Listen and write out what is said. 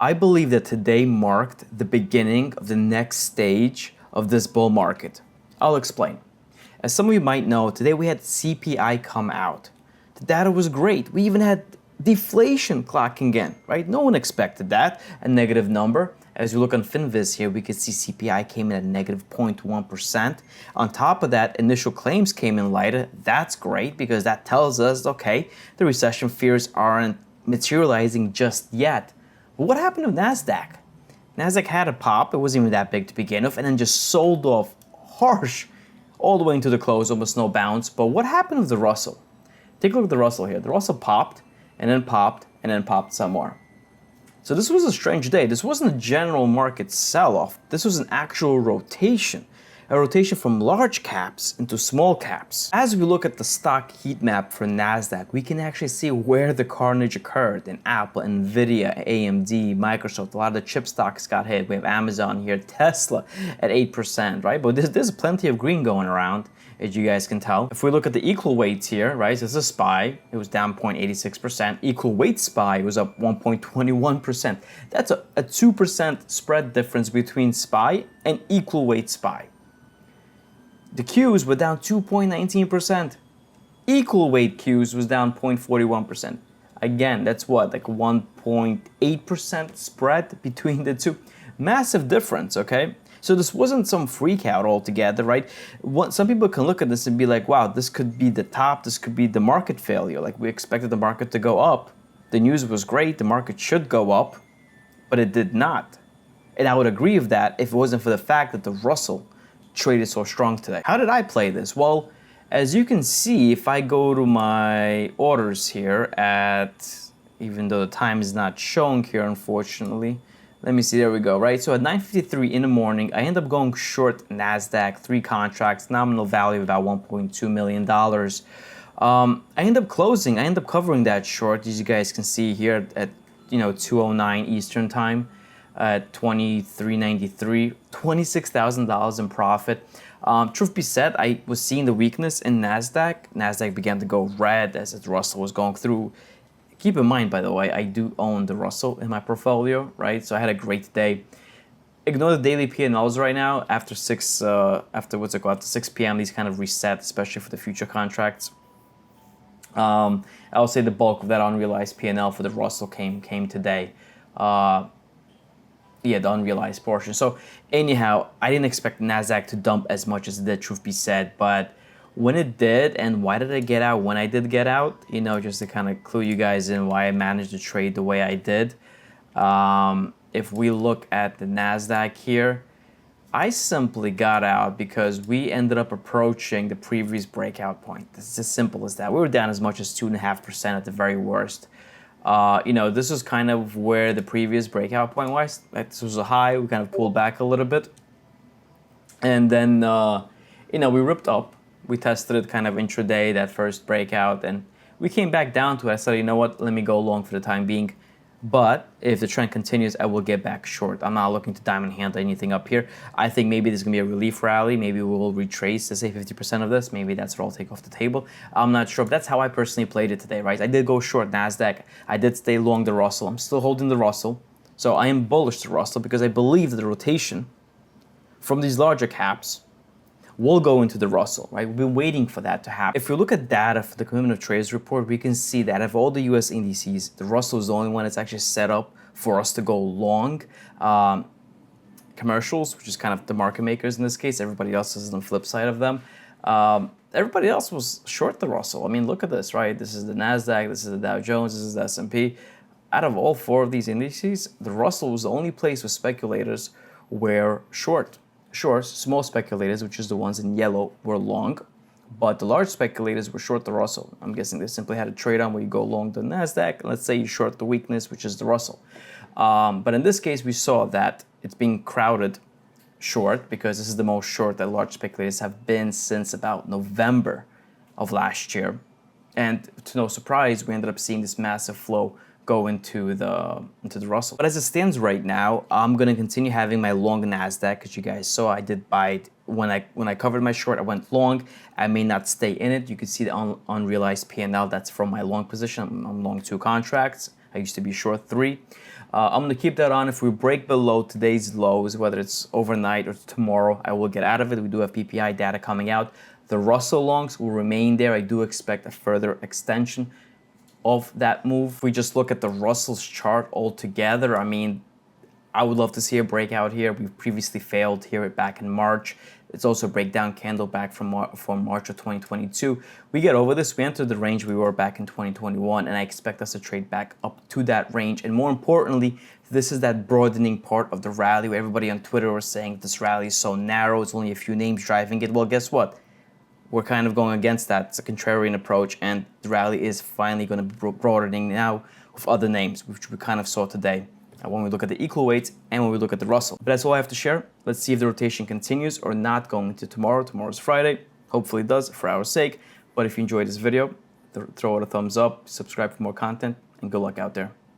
I believe that today marked the beginning of the next stage of this bull market. I'll explain. As some of you might know, today we had CPI come out. The data was great. We even had deflation clocking in, right? No one expected that, a negative number. As you look on FinViz here, we can see CPI came in at negative 0.1%. On top of that, initial claims came in lighter. That's great because that tells us, okay, the recession fears aren't materializing just yet. But what happened to Nasdaq? Nasdaq had a pop, it wasn't even that big to begin with, and then just sold off harsh all the way into the close, almost no bounce. But what happened with the Russell? Take a look at the Russell here. The Russell popped, and then popped, and then popped some more. So this was a strange day. This wasn't a general market sell-off. This was an actual rotation. A rotation from large caps into small caps. As we look at the stock heat map for Nasdaq, we can actually see where the carnage occurred in Apple, Nvidia, AMD, Microsoft. A lot of the chip stocks got hit. We have Amazon here, Tesla at 8%, right? But there's plenty of green going around, as you guys can tell. If we look at the equal weights here, right, this is a SPY, it was down 0.86%. Equal weight SPY was up 1.21%. That's a 2% spread difference between SPY and equal weight SPY. The Qs were down 2.19%. Equal weight Qs was down 0.41%. Again, that's what, like 1.8% spread between the two. Massive difference, okay? So this wasn't some freak out altogether, right? Some people can look at this and be like, wow, this could be the top, this could be the market failure. Like we expected the market to go up. The news was great, the market should go up, but it did not. And I would agree with that if it wasn't for the fact that the Russell traded so strong today. How did I play this? Well, as you can see, if I go to my orders here even though the time is not showing here, unfortunately, let me see, there we go, right? So at 9:53 in the morning, I end up going short Nasdaq, 3 contracts, nominal value of about $1.2 million. I end up covering that short, as you guys can see here at 2:09 Eastern time. At 23.93, $26,000 in profit. Truth be said, I was seeing the weakness in Nasdaq. Nasdaq began to go red as the Russell was going through. Keep in mind, by the way, I do own the Russell in my portfolio, right? So I had a great day. Ignore the daily P&Ls right now. After 6 p.m., these kind of reset, especially for the future contracts. I will say the bulk of that unrealized P&L for the Russell came today. The unrealized portion. So anyhow, I didn't expect Nasdaq to dump as much as it did, truth be said, but when it did, and why did I get out when I did get out, just to kind of clue you guys in why I managed to trade the way I did. If we look at the Nasdaq here, I simply got out because we ended up approaching the previous breakout point. It's as simple as that. We were down as much as 2.5% at the very worst. This is kind of where the previous breakout point was. This was a high. We kind of pulled back a little bit. And then, we ripped up. We tested it kind of intraday, that first breakout. And we came back down to it. I said, you know what? Let me go long for the time being. But if the trend continues, I will get back short. I'm not looking to diamond handle anything up here. I think maybe there's going to be a relief rally. Maybe we will retrace to say 50% of this. Maybe that's what I'll take off the table. I'm not sure. But that's how I personally played it today, right? I did go short Nasdaq. I did stay long the Russell. I'm still holding the Russell. So I am bullish the Russell because I believe that the rotation from these larger caps will go into the Russell, right? We've been waiting for that to happen. If we look at data for the Commitment of Traders report, we can see that of all the US indices, the Russell is the only one that's actually set up for us to go long. Commercials, which is kind of the market makers in this case, everybody else is on the flip side of them. Everybody else was short the Russell. I mean, look at this, right? This is the Nasdaq, this is the Dow Jones, this is the S&P. Out of all 4 of these indices, the Russell was the only place where speculators were short. Sure, small speculators, which is the ones in yellow, were long, but the large speculators were short the Russell. I'm guessing they simply had a trade on where you go long the Nasdaq. Let's say you short the weakness, which is the Russell. But in this case, we saw that it's being crowded short because this is the most short that large speculators have been since about November of last year. And to no surprise, we ended up seeing this massive flow go into the Russell. But as it stands right now, I'm gonna continue having my long Nasdaq, because you guys saw I did buy it when I covered my short. I went long. I may not stay in it. You can see the unrealized P&L. That's from my long position. I'm long 2 contracts. I used to be short 3. I'm going to keep that on. If we break below today's lows, whether it's overnight or tomorrow, I will get out of it. We do have PPI data coming out. The Russell longs will remain there. I do expect a further extension of that move. If we just look at the Russell's chart altogether, I mean, I would love to see a breakout here. We've previously failed here back in March. It's also a breakdown candle back from March of 2022. We get over this, we enter the range we were back in 2021, and I expect us to trade back up to that range. And more importantly, this is that broadening part of the rally where everybody on Twitter was saying this rally is so narrow, it's only a few names driving it. Well, guess what? We're kind of going against that. It's a contrarian approach, and the rally is finally going to be broadening now with other names, which we kind of saw today when we look at the equal weights and when we look at the Russell. But that's all I have to share. Let's see if the rotation continues or not going into tomorrow. Tomorrow's Friday. Hopefully it does for our sake. But if you enjoyed this video, throw it a thumbs up, subscribe for more content, and good luck out there.